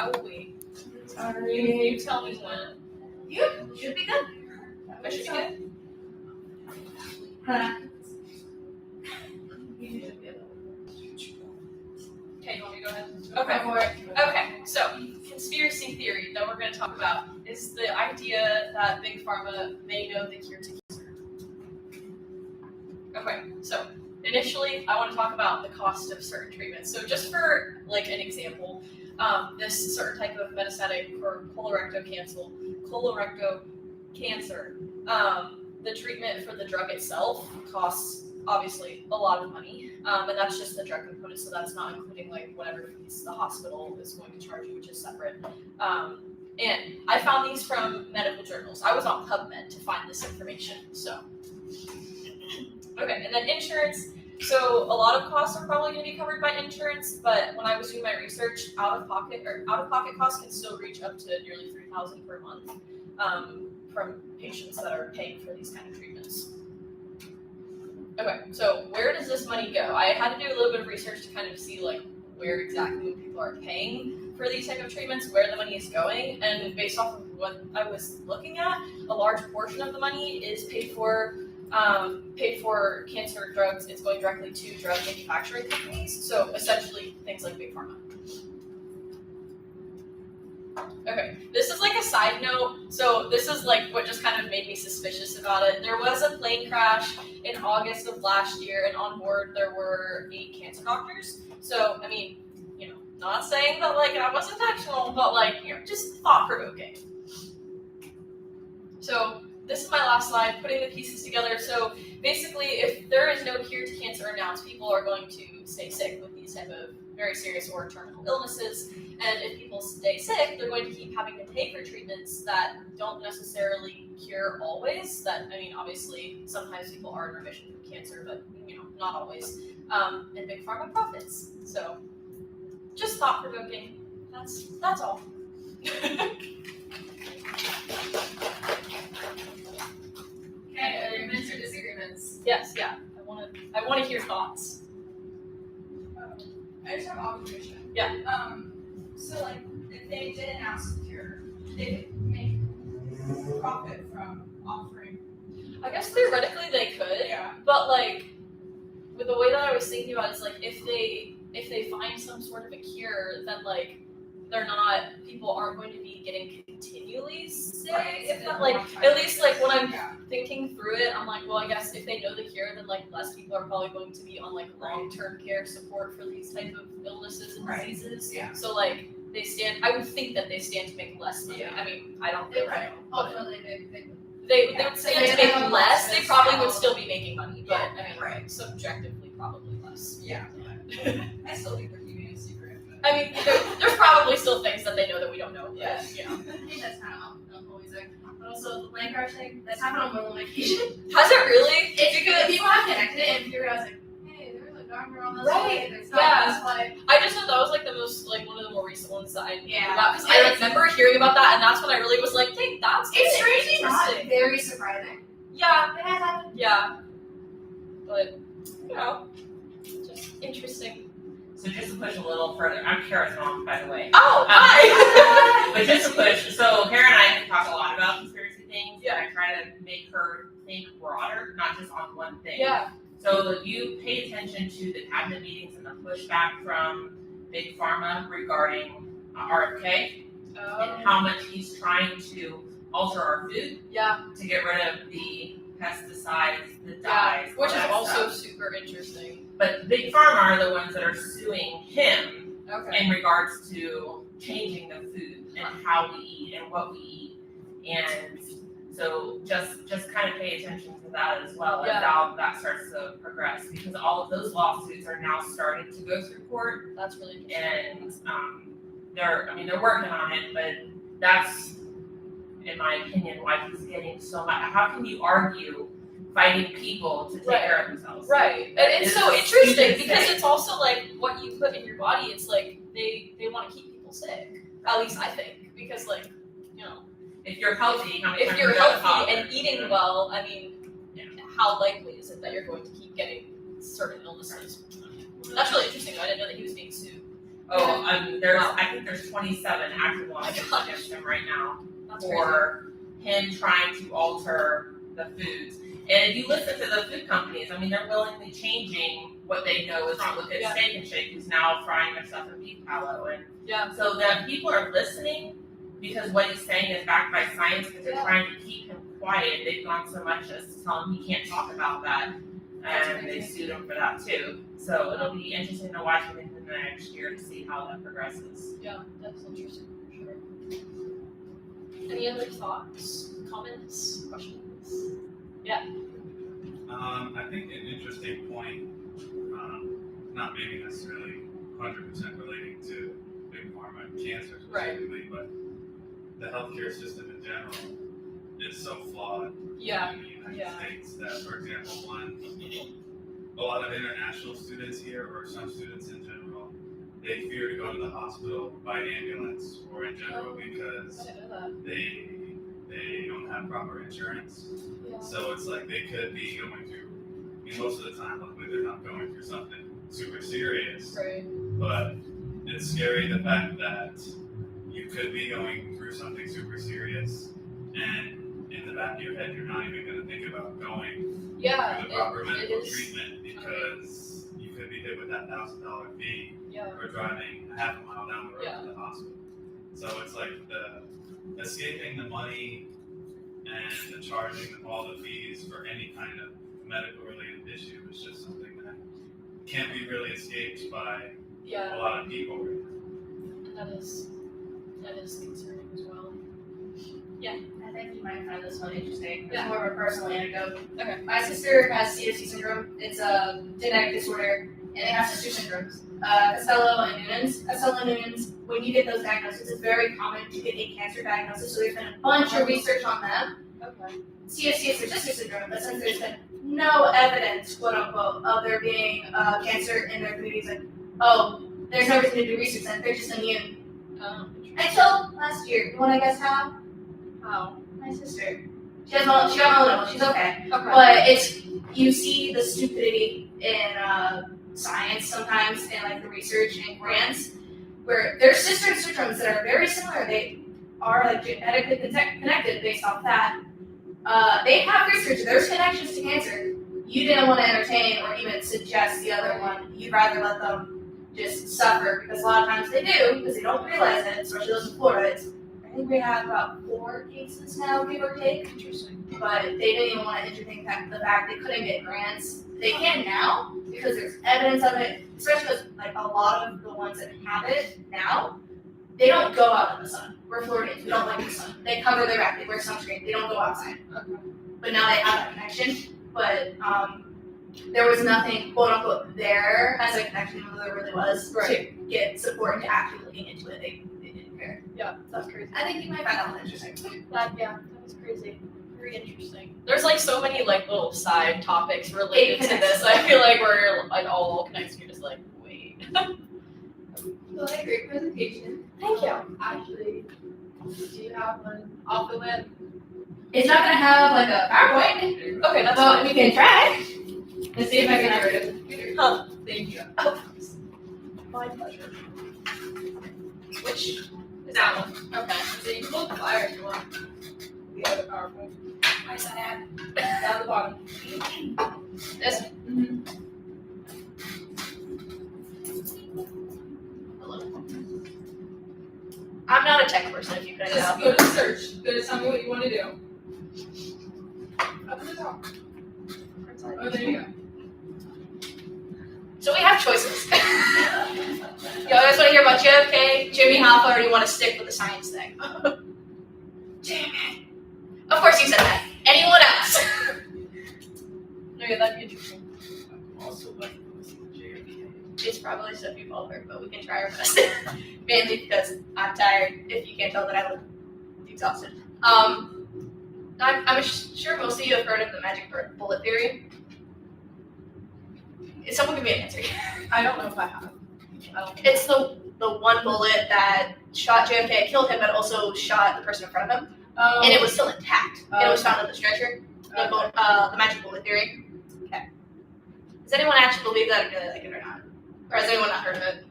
I will wait. Sorry. You tell me when. You should be good. I should be good. You should be able Okay, you want me to go ahead? to. Okay, so conspiracy theory that we're going to talk about is the idea that Big Pharma may know the cure to cancer. Okay, so initially I want to talk about the cost of certain treatments. So just for like an example, this certain type of metastatic or colorectal cancer, the treatment for the drug itself costs obviously a lot of money, and that's just the drug component, so that's not including like whatever fees the hospital is going to charge you, which is separate. And I found these from medical journals. I was on PubMed to find this information. So, okay, and then insurance. So a lot of costs are probably going to be covered by insurance, but when I was doing my research, out-of-pocket costs can still reach up to nearly $3,000 per month from patients that are paying for these kind of treatments. Okay, so where does this money go? I had to do a little bit of research to kind of see like where exactly people are paying for these type of treatments, where the money is going, and based off of what I was looking at, a large portion of the money is paid for cancer drugs. It's going directly to drug manufacturing companies, so essentially things like Big Pharma. Okay, this is like a side note. So this is like what just kind of made me suspicious about it. There was a plane crash in August of last year, and on board there were 8 cancer doctors. So, I mean, you know, not saying that like that was intentional, but like, you know, just thought-provoking. So this is my last slide, putting the pieces together. So basically, if there is no cure to cancer announced, people are going to stay sick with these type of very serious or terminal illnesses. And if people stay sick, they're going to keep having to pay for treatments that don't necessarily cure always. That, I mean, obviously, sometimes people are in remission from cancer, but, you know, not always. And Big Pharma profits. So, just thought-provoking. That's all. Okay, are there agreements or disagreements? Yes, yeah. I want to hear thoughts. I just have an observation. Yeah. So like, if they did announce a cure, they could make profit from offering. I guess theoretically they could, Yeah. but like, with the way that I was thinking about it is like, if they find some sort of a cure, then like, people aren't going to be getting continually sick. Right. If not, like, at least like when I'm Yeah. thinking through it, I'm like, well, I guess if they know the cure, then like less people are probably going to be on like long-term care support for these type of illnesses and Right. diseases. Yeah. So like I would think that they stand to make less money. Yeah. I mean, I don't They're know. right. but Ultimately, they They Yeah. would So stand they to make have a less. They losses, probably yeah. would still be making money, but Yeah. I mean, Right. subjectively probably less. Yeah. I still think they're keeping it a secret. But I mean, there's probably still things that they know that we don't know. But, Yeah. you know. I think that's kind of always like, but also the plane crash thing, that's happened on more than one occasion. Has it really? It's because people have connected it and figured out, like, hey, there was a doctor on this Right. way, there's not Yeah. this way. I just know that was like the most, like one of the more recent ones that I knew Yeah. about, because I remember hearing about that, and that's when I really was like, dang, that's It's strangely not interesting. very surprising. Yeah, It has happened. yeah. But, you know, just interesting. So just to push a little further, I'm Kara's mom, by the way. Oh, hi! But just to push, so Kara and I talk a lot about conspiracy things, Yeah. and I try to make her think broader, not just on one thing. Yeah. So you pay attention to the cabinet meetings and the pushback from Big Pharma regarding RFK and how much he's trying to alter our food Yeah, to get rid of the pesticides, the yeah. dyes, Which all is that also stuff. super interesting. But Big Pharma are the ones that are suing him Okay. in regards to changing the food and how we eat and what we eat. And so just kind of pay attention to that as well Yeah. as how that starts to progress, because all of those lawsuits are now starting to go through court, That's really interesting. and they're working on it, but that's, in my opinion, why he's getting so much. How can you argue fighting people to take Right. care of themselves? Right, and it's It's so a interesting stupid because thing. it's also like what you put in your body. It's like they want to keep people sick. At least I think, because like, you know, If you're healthy, how many if times you're you go to the healthy and doctor? eating well, I mean, Yeah. how likely is it that you're going to keep getting certain illnesses? That's really interesting. I didn't know that he was being sued. Oh, Wow. I think there's 27 active lawsuits gosh. against him right now That's crazy. for him trying to alter the foods. And if you listen to the food companies, I mean, they're willingly changing what they know is wrong. Look at Yeah. Steak and Shake, who's now frying their stuff in beef tallow. And Yeah. so that people are listening because what he's saying is backed by science, but they're Yeah. trying to keep him quiet. They've gone so much as to tell him he can't talk about that. And they sued him for that too. So it'll be interesting to watch him in the next year to see how that progresses. Yeah, that's interesting for sure. Any other thoughts, comments, questions? I think an interesting point, not maybe necessarily 100% relating to big pharma and cancer specifically, but the healthcare system in general is so flawed Yeah. in the United States that, for example, a lot of international students here, or some students in general, they fear to go to the hospital by ambulance or in general because I didn't know that. they don't have proper insurance. Yeah. So it's like they could be going through, I mean, most of the time, luckily they're not going through something super serious, Right. but it's scary the fact that you could be going through something super serious and in the back of your head you're not even going to think about going Yeah. through the proper it medical is. treatment because you could be hit with that $1,000 fee Yeah. for driving a half a mile down the road Yeah. to the hospital. So it's like the escaping the money and the charging of all the fees for any kind of medical related issue is just something that can't be really escaped by Yeah. a lot of people. And that is concerning as well. I think you might find this one interesting. It's Yeah. more of a personal anecdote. Okay. My sister has CFC syndrome. It's a genetic disorder, and they have sister syndromes. Costello and Noonan's. Costello and Noonan's, when you get those diagnoses, it's very common to get a cancer diagnosis, so there's been a bunch of research on them. Okay. CFC is their sister syndrome, but since there's been no evidence, quote unquote, of there being cancer in their communities, like, oh, there's no reason to do research then, they're just immune. Until last year. You want to guess how? Wow. My sister. She got melanoma. She's okay. Okay. But you see the stupidity in science sometimes and like the research and grants where there's sister syndromes that are very similar. They are like genetically connected based off that. They have research. There's connections to cancer. You didn't want to entertain or even suggest the other one. You'd rather let them just suffer because a lot of times they do because they don't realize it, especially those in Florida. I think we have about 4 cases now, give or take. Interesting. But they didn't even want to entertain the fact they couldn't get grants. They can now because there's evidence of it, especially because like a lot of the ones that have it now, they don't go out in the sun. We're Floridians, we don't like the sun. They cover their back, they wear sunscreen, they don't go outside. Okay. But now they have that connection. But there was nothing quote unquote there as a connection, even though there really was, to get support into actually looking into it. They didn't care. Yeah, that's crazy. I think you might find that one interesting. That was crazy. Very interesting. There's like so many like little side topics related to this. I feel like we're like all connected. You're just like, wait. So like great presentation. Thank you. Actually, do you have one off the whip? It's not gonna have like a PowerPoint, Okay, that's but fine. we can try. Let's see if I can get rid of the computer. Huh. Thank you. My pleasure. Which is that one? Okay. So you can hold the fire if you want. The other PowerPoint. I said add. Down the bottom. This. I'm not a tech person, if you couldn't Just tell. go to search. Go to tell me what you want to do. Up at the top. Oh, there you go. So we have choices. You guys want to hear about JFK, Jimmy Hoffa, or do you want to stick with the science thing? Damn it. Of course you said that. Anyone else? Okay, that'd be interesting. Also like to listen to JFK. It's probably stuff you've all heard, but we can try our best. Mainly because I'm tired, if you can't tell that I look exhausted. I'm sure most of you have heard of the magic bullet theory. Someone give me an answer. I don't know if I have. It's the one bullet that shot JFK, killed him, but also shot the person in front of him. And it was still intact. And it was found in the stretcher. The magic bullet theory. Okay. Does anyone actually believe that, or do they like it or not? Or has anyone not heard of it?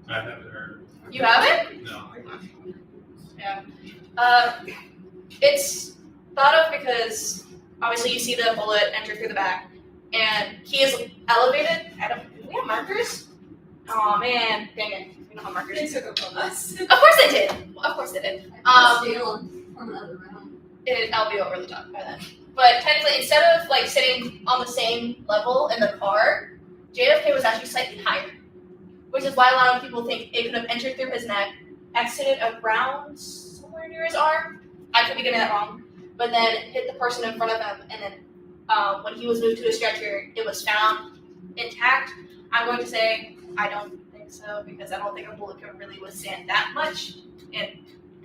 I haven't heard. You haven't? No. It's thought of because obviously you see the bullet enter through the back, and he is elevated. Do we have markers? Oh man, dang it. We don't have markers. They took it from us. Of course they did. Of course they did. Steal from another room. I'll be over the top by then. But technically, instead of like sitting on the same level in the car, JFK was actually slightly higher, which is why a lot of people think it could have entered through his neck, exited around somewhere near his arm. I could be getting that wrong, but then hit the person in front of him, and then when he was moved to a stretcher, it was found intact. I'm going to say I don't think so, because I don't think a bullet could really withstand that much and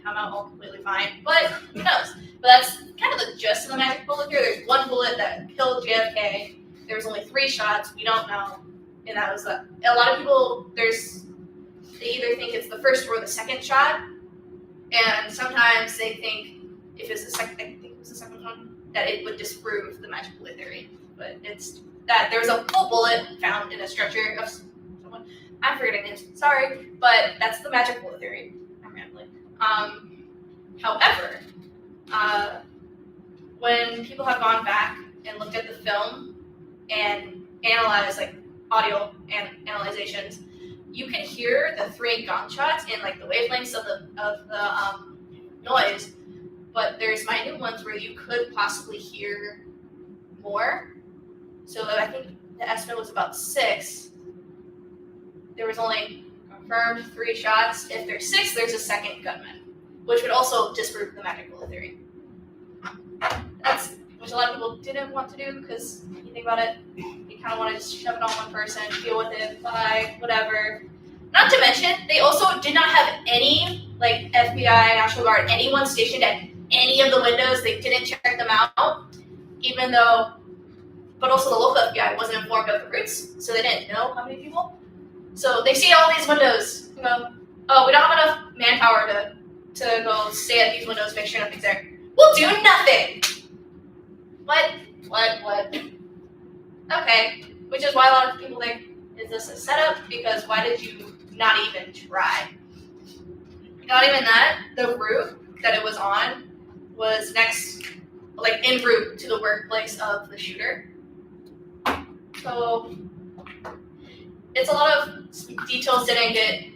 come out all completely fine. But who knows? But that's kind of the gist of the magic bullet theory. There's one bullet that killed JFK. There was only 3 shots. We don't know, and that was a lot of people. They either think it's the first or the second shot, and sometimes they think if it's the second. I think it was the second one, that it would disprove the magic bullet theory. But it's that there was a full bullet found in a stretcher of someone. I'm forgetting names. Sorry, but that's the magic bullet theory. I'm rambling. However, when people have gone back and looked at the film and analyzed like audio and analyzations, you can hear the 3 gunshots in like the wavelengths of the noise, but there's minute ones where you could possibly hear more. So I think the estimate was about 6. There was only confirmed 3 shots. If there's 6, there's a second gunman, which would also disprove the magic bullet theory. That's which a lot of people didn't want to do, because if you think about it, you kind of want to just shove it on one person, deal with it, bye, whatever. Not to mention, they also did not have any like FBI, National Guard, anyone stationed at any of the windows. They didn't check them out, even though. But also the local FBI wasn't informed of the routes, so they didn't know how many people. So they see all these windows, and go, oh, we don't have enough manpower to go stay at these windows, make sure nothing's there. We'll do nothing! What? Okay, which is why a lot of people think, is this a setup? Because why did you not even try? Not even that, the route that it was on was next, like en route to the workplace of the shooter. So it's a lot of details didn't get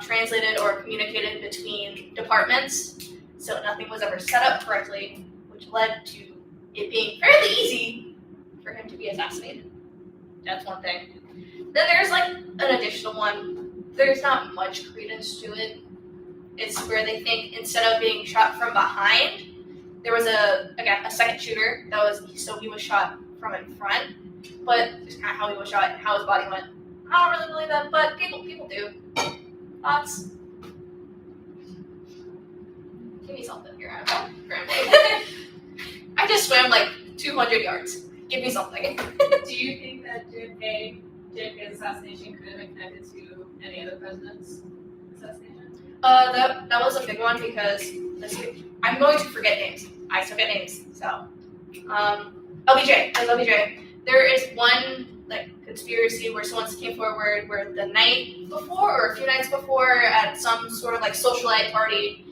translated or communicated between departments, so nothing was ever set up correctly, which led to it being fairly easy for him to be assassinated. That's one thing. Then there's like an additional one. There's not much credence to it. It's where they think instead of being shot from behind, there was a second shooter that was, so he was shot from in front, but just kind of how he was shot and how his body went. I don't really believe that, but people do. Thoughts? Give me something here. I'm scrambling. I just swam like 200 yards. Give me something. Do you think that JFK's assassination could have been connected to any other president's assassination? That was a big one because I'm going to forget names. I forget names. So, LBJ. There's LBJ. There is one like conspiracy where someone came forward where the night before or a few nights before at some sort of like socialite party,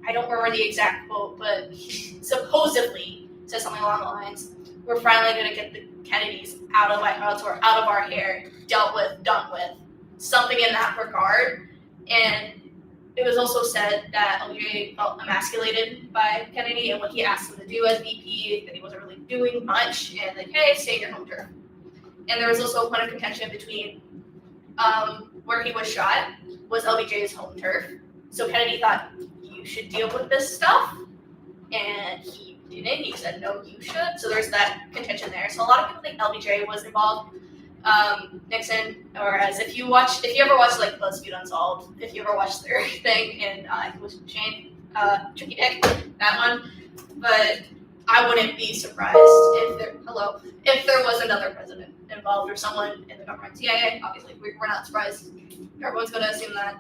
I don't remember the exact quote, but he supposedly said something along the lines, we're finally going to get the Kennedys out of White House or out of our hair, dealt with, done with, something in that regard. And it was also said that LBJ felt emasculated by Kennedy, and what he asked him to do as VP, that he wasn't really doing much, and like, hey, stay in your home turf. And there was also a point of contention between where he was shot was LBJ's home turf. So Kennedy thought, you should deal with this stuff, and he didn't. He said, no, you should. So there's that contention there. So a lot of people think LBJ was involved. Nixon, or as if you ever watched like BuzzFeed Unsolved, if you ever watched their thing, and it was Shane, Tricky Dick, that one. But I wouldn't be surprised if there was another president involved or someone in the government. CIA, obviously, we're not surprised. Everyone's going to assume that.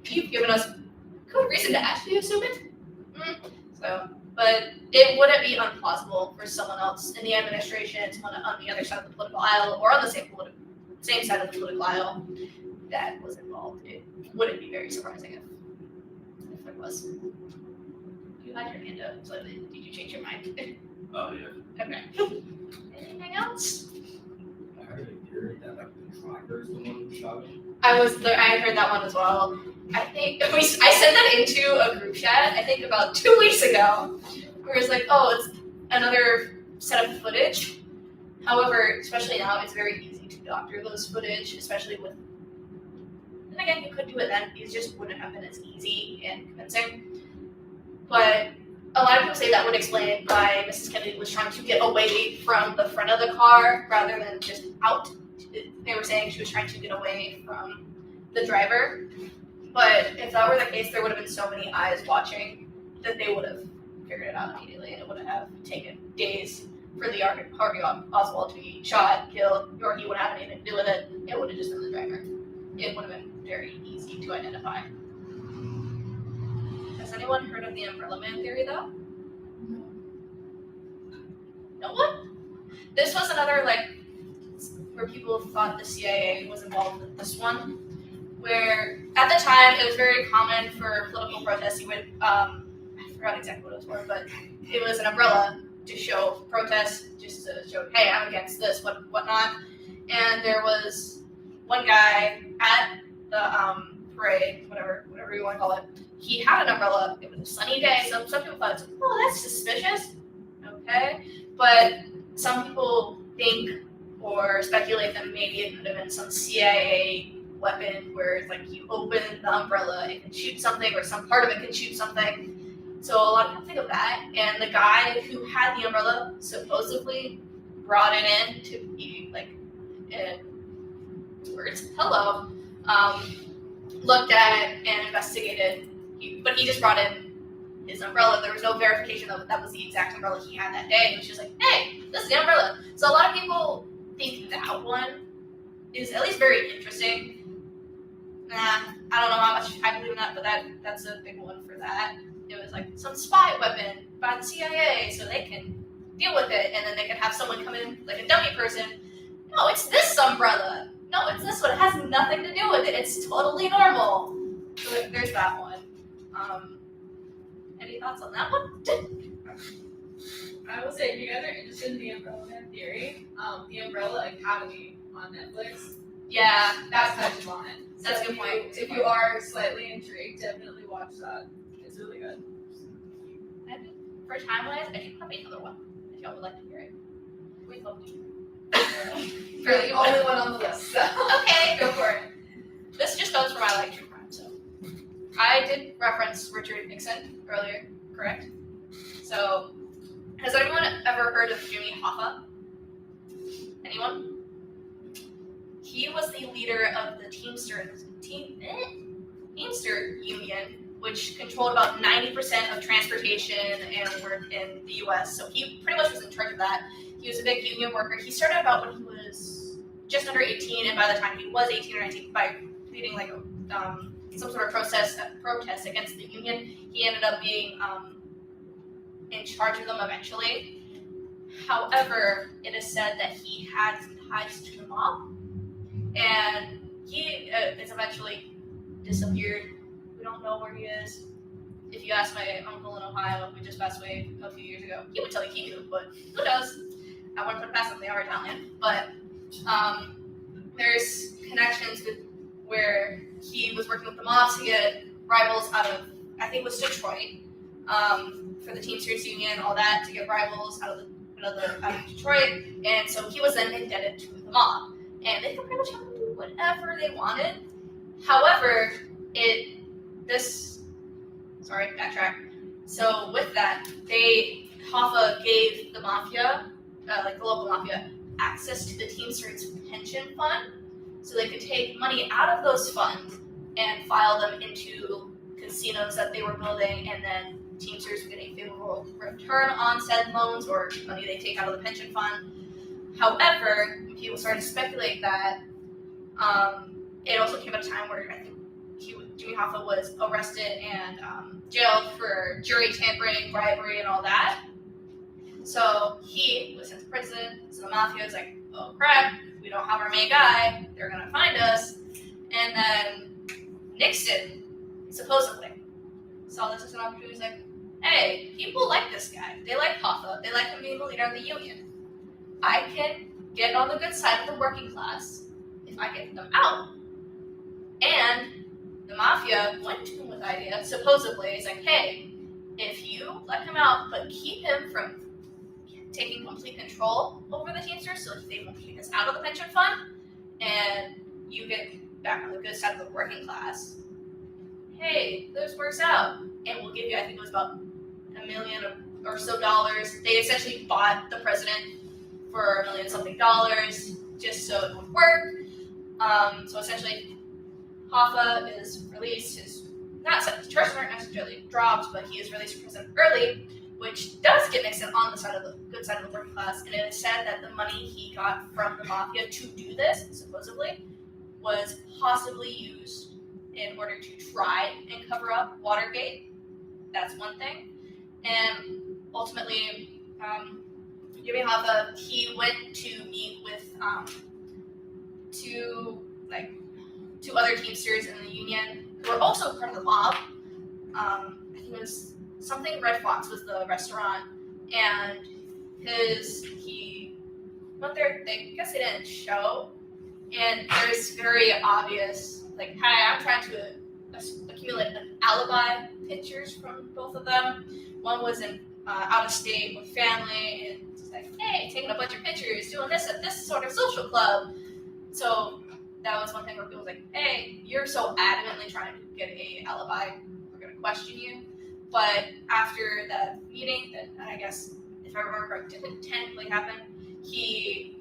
You've given us good reason to actually assume it. So, but it wouldn't be implausible for someone else in the administration, someone on the other side of the political aisle, or on the same side of the political aisle, that was involved. It wouldn't be very surprising if there was. You had your hand up, so did you change your mind? Oh, yeah. Okay. Anything else? I heard a theory that like the driver's the one who shot him. I heard that one as well. I think I sent that into a group chat, I think about 2 weeks ago, where it's like, oh, it's another set of footage. However, especially now, it's very easy to doctor those footage, especially with, and again, you could do it then, it just wouldn't have been as easy and convincing. But a lot of people say that would explain why Mrs. Kennedy was trying to get away from the front of the car rather than just out. They were saying she was trying to get away from the driver. But if that were the case, there would have been so many eyes watching that they would have figured it out immediately, and it would have taken days for the Harvey Oswald to be shot, killed, or he wouldn't have anything to do with it. It would have just been the driver. It would have been very easy to identify. Has anyone heard of the Umbrella Man theory, though? No one? This was another, where people thought the CIA was involved with this one, where at the time it was very common for political protests. You would, I forgot exactly what it was for, but it was an umbrella to show protest, just to show, hey, I'm against this, whatnot. And there was one guy at the parade, whatever you want to call it. He had an umbrella. It was a sunny day. Some people thought, oh, that's suspicious. Okay, but some people think or speculate that maybe it could have been some CIA weapon where it's like you open the umbrella, it can shoot something, or some part of it can shoot something. So a lot of people think of that, and the guy who had the umbrella supposedly brought it in to be in words, hello, looked at it and investigated, but he just brought in his umbrella. There was no verification that was the exact umbrella he had that day. It was just like, hey, this is the umbrella. So a lot of people think that one is at least very interesting. I don't know how much I believe in that, but that's a big one for that. It was like some spy weapon by the CIA so they can deal with it, and then they can have someone come in, like a dummy person. No, it's this umbrella. No, it's this one. It has nothing to do with it. It's totally normal. So there's that one. Any thoughts on that one? I will say, if you guys are interested in the Umbrella Man theory, the Umbrella Academy on Netflix, Yeah, that touches on it. That's a good point. If you are slightly intrigued, definitely watch that. It's really good. for time-wise, I do have another one, if y'all would like to hear it. We love to. You're the only one on the list, so. Okay, go for it. This just goes for my true crime, so. I did reference Richard Nixon earlier, correct? So, has anyone ever heard of Jimmy Hoffa? Anyone? He was the leader of the Teamster Union, which controlled about 90% of transportation and work in the U.S. So he pretty much was in charge of that. He was a big union worker. He started about when he was just under 18, and by the time he was 18 or 19, by leading like some sort of protest against the union, he ended up being in charge of them eventually. However, it is said that he had some ties to the mob, and he is eventually disappeared. We don't know where he is. If you ask my uncle in Ohio, who just passed away a few years ago, he would tell you he knew, but who knows? I wouldn't put it past them, they are Italian. But there's connections with where he was working with the mob to get rivals out of, I think it was Detroit, for the Teamsters Union, all that, to get rivals out of Detroit. And so he was then indebted to the mob. And they could pretty much have him do whatever they wanted. However, backtrack. So with that, Hoffa gave the mafia, the local mafia, access to the Teamsters pension fund, so they could take money out of those funds and file them into casinos that they were building, and then Teamsters would get a favorable return on said loans or money they take out of the pension fund. However, when people started to speculate that, it also came at a time where I think Jimmy Hoffa was arrested and jailed for jury tampering, bribery, and all that. So he was sent to prison. So the mafia was like, oh crap, we don't have our main guy. They're going to find us. And then Nixon, supposedly, saw this as an opportunity. He's like, hey, people like this guy. They like Hoffa. They like him being the leader of the union. I can get on the good side of the working class if I get them out. And the mafia went to him with the idea, supposedly. He's like, hey, if you let him out, but keep him from taking complete control over the Teamsters so they won't kick us out of the pension fund, and you get back on the good side of the working class, hey, this works out. And we'll give you, I think it was about $1 million or so dollars. They essentially bought the president for $1 million something just so it would work. So essentially, Hoffa is released. His charges aren't necessarily dropped, but he is released from prison early, which does get Nixon on the side of the good side of the working class. And it is said that the money he got from the mafia to do this, supposedly, was possibly used in order to try and cover up Watergate. That's one thing. And ultimately, Jimmy Hoffa, he went to meet with two other Teamsters in the union who were also part of the mob. I think it was something Red Fox was the restaurant, and he went there. I guess they didn't show, and there's very obvious, like, hey, I'm trying to accumulate an alibi pictures from both of them. One was in out of state with family, and it's like, hey, taking a bunch of pictures, doing this at this sort of social club. So that was one thing where people was like, hey, you're so adamantly trying to get a alibi, we're gonna question you. But after that meeting, that I guess, if I remember correctly, didn't technically happen, he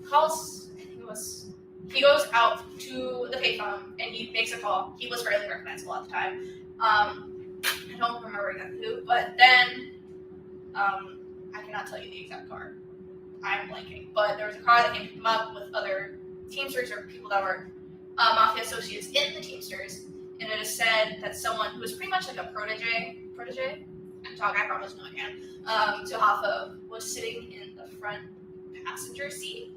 calls, I think it was, he goes out to the payphone and he makes a call. He was fairly recognizable at the time. I don't remember exactly who, but then I cannot tell you the exact car. I'm blanking. But there was a car that came to pick him up with other Teamsters or people that were mafia associates in the Teamsters, and it is said that someone who was pretty much like a protege, I promise no again, to Hoffa was sitting in the front passenger seat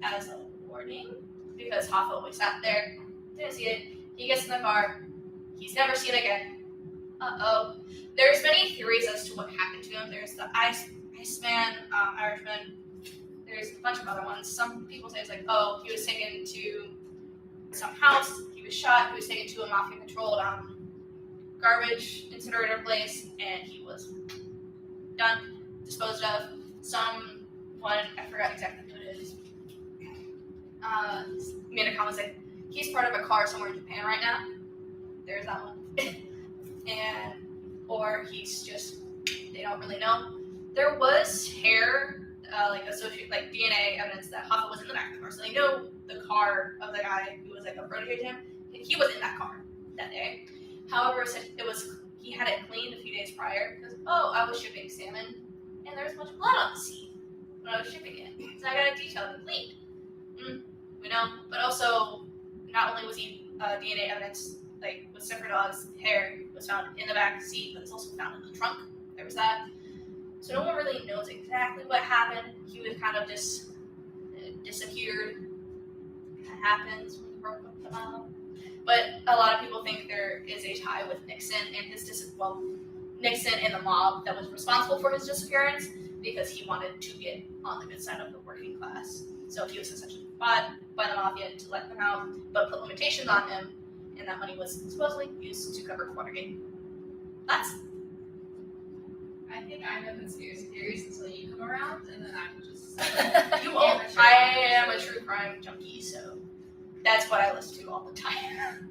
as a warning, because Hoffa always sat there, didn't see it. He gets in the car, he's never seen it again. Uh-oh. There's many theories as to what happened to him. There's the Iceman, Irishman. There's a bunch of other ones. Some people say it's like, oh, he was taken to some house, he was shot, he was taken to a mafia-controlled garbage incinerator place, and he was done, disposed of. Someone, I forgot exactly who it is, made a comment saying, he's part of a car somewhere in Japan right now. There's that one. And, or he's just, they don't really know. There was hair, like DNA evidence that Hoffa was in the back of the car, so they know the car of the guy who was like a protege to him. He was in that car that day. However, he had it cleaned a few days prior because, I was shipping salmon and there was a bunch of blood on the seat when I was shipping it, so I got it detailed and cleaned. We know, but also not only was he DNA evidence, like with sniffer dogs, hair was found in the back seat, but it's also found in the trunk. There was that. So no one really knows exactly what happened. He was kind of just disappeared. That happens when you work with the mob. But a lot of people think there is a tie with Nixon and Nixon and the mob that was responsible for his disappearance, because he wanted to get on the good side of the working class. So he was essentially bought by the mafia to let them out, but put limitations on him, and that money was supposedly used to cover Watergate. I think I know conspiracy theories until you come around, and then I'm just. You won't. I am a true crime junkie, so that's what I listen to all the time.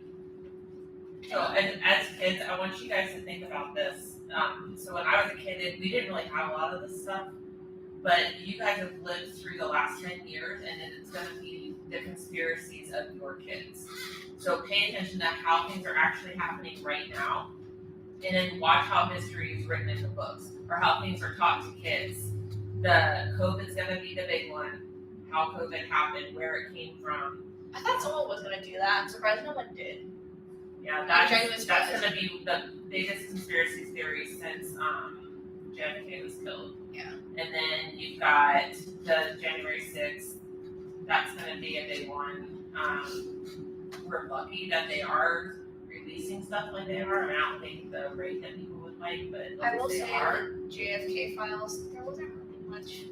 So, and as kids, I want you guys to think about this. So when I was a kid, we didn't really have a lot of this stuff, but you guys have lived through the last 10 years, and then it's going to be the conspiracies of your kids. So pay attention to how things are actually happening right now, and then watch how history is written into books, or how things are taught to kids. The COVID's going to be the big one, how COVID happened, where it came from. I thought someone was going to do that. I'm surprised no one did. Yeah, that's going to be the biggest conspiracy theory since JFK was killed. Yeah. And then you've got the January 6th. That's going to be a big one. we're lucky that they are releasing stuff like they are. I don't think the rate that people would like, but I will they say are. the JFK files, there wasn't really much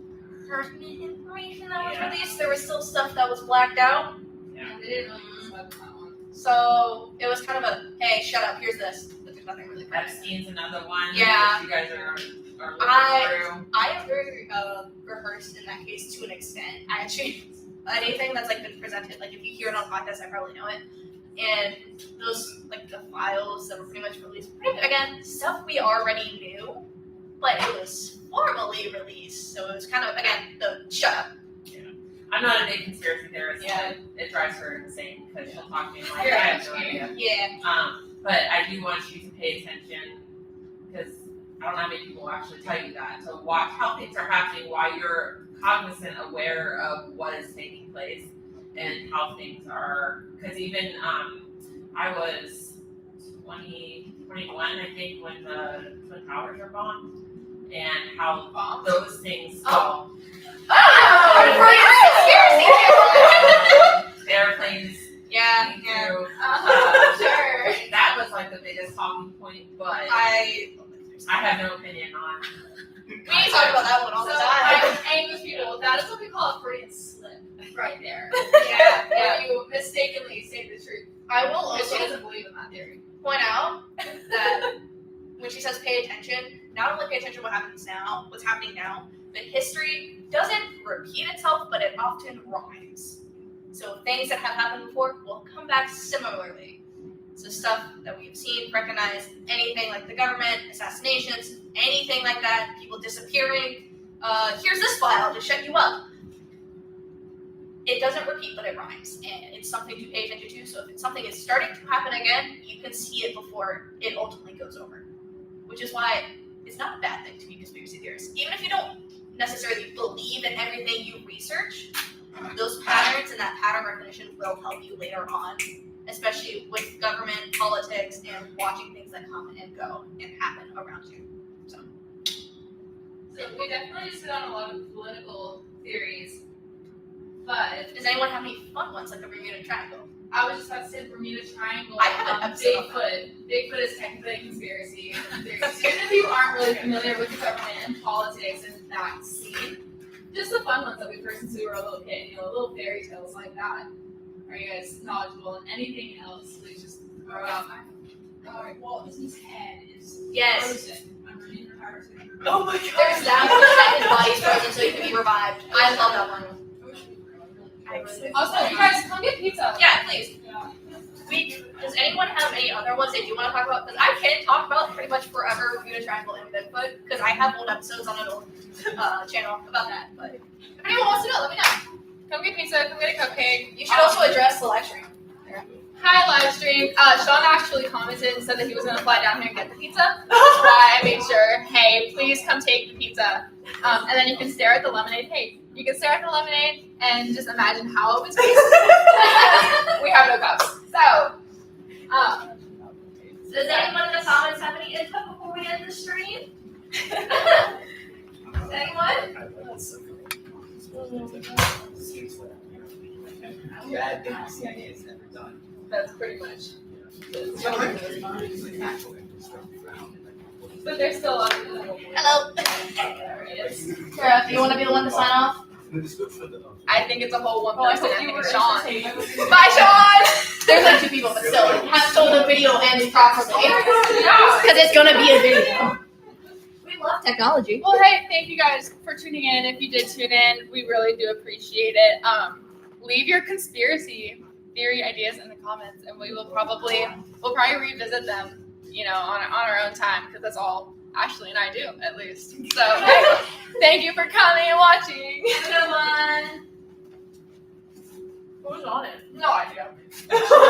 pertinent information that was Yeah. released. There was still stuff that was blacked out. Yeah. They didn't really use much on that one. So it was kind of a, hey, shut up, here's this. But there's nothing really pertinent. Epstein's another one. Yeah. That you guys are looking through. I am very rehearsed in that case to an extent. I actually, anything that's like been presented, like if you hear it on podcasts, I probably know it. And those, like the files that were pretty much released, again, stuff we already knew, but it was formally released. So it was kind of, again, the shut up. I'm not a big conspiracy theorist. Yeah. It drives her insane because she'll talk to me like, Yeah. I have no idea. Yeah. But I do want you to pay attention because I don't know how many people will actually tell you that. So watch how things are happening while you're cognizant, aware of what is taking place and how things are. Because even I was 21, I think, when the Twin Towers were bombed, and how those things. Oh. Airplanes. Yeah. flew Yeah. through. Sure. That was like the biggest talking point, but I have no opinion on. We talk about that one all the time. Like English people, that is what we call a Freudian slip, right there. Yeah. Where you mistakenly say the truth. I will Because she also doesn't believe in that theory. point out that when she says pay attention, not only pay attention to what's happening now, but history doesn't repeat itself, but it often rhymes. So things that have happened before will come back similarly. So stuff that we've seen, recognized, anything like the government, assassinations, anything like that, people disappearing, here's this file to shut you up. It doesn't repeat, but it rhymes, and it's something to pay attention to. So if something is starting to happen again, you can see it before it ultimately goes over. Which is why it's not a bad thing to be a conspiracy theorist. Even if you don't necessarily believe in everything you research, those patterns and that pattern recognition will help you later on, especially with government, politics, and watching things that come and go and happen around you. So we definitely just hit on a lot of political theories. But Does anyone have any fun ones like the Bermuda Triangle? I was just about to say the Bermuda Triangle. I have an episode on Bigfoot. Bigfoot is technically a conspiracy theory. Even if you aren't really familiar with the government and politics and that scene, just the fun ones that we've heard since we were a little kid, little fairy tales like that. Are you guys knowledgeable in anything else? Please just throw it out there. Alright, Walt Disney's head is Yes. frozen underneath the Pirates of the Caribbean. Oh my god! There's that one that his body's frozen so he can be revived. I love that one. Also, you guys come get pizza. Yeah, please. Does anyone have any other ones that you want to talk about? Because I can talk about pretty much forever Bermuda Triangle and Bigfoot, because I have old episodes on an old channel about that. But if anyone wants to know, let me know. Come get pizza. Come get a cupcake. You should also address the live stream. Hi, live stream. Sean actually commented and said that he was going to fly down here and get the pizza. That's why I made sure, hey, please come take the pizza. And then you can stare at the lemonade. Hey, you can stare at the lemonade and just imagine how it would taste. We have no cups. So, Does anyone in the comments have any input before we end the stream? Anyone? Bad thing the CIA has ever done. that's pretty much. Actual But there's still a lot of people. Hello. Sarah, do you want to be the one to sign off? I think it's a whole one Well, I person. hope I you think were it's Sean. entertained. Bye, Sean! There's like 2 people, but still, have so the video ends properly. Yeah. Because it's gonna be a video. We love technology. Well, hey, thank you guys for tuning in. If you did tune in, we really do appreciate it. Leave your conspiracy theory ideas in the comments, and we'll probably revisit them, on our own time, because that's all Ashley and I do, at least. So, thank you for coming and watching. Have a good one. Who's on it? No idea.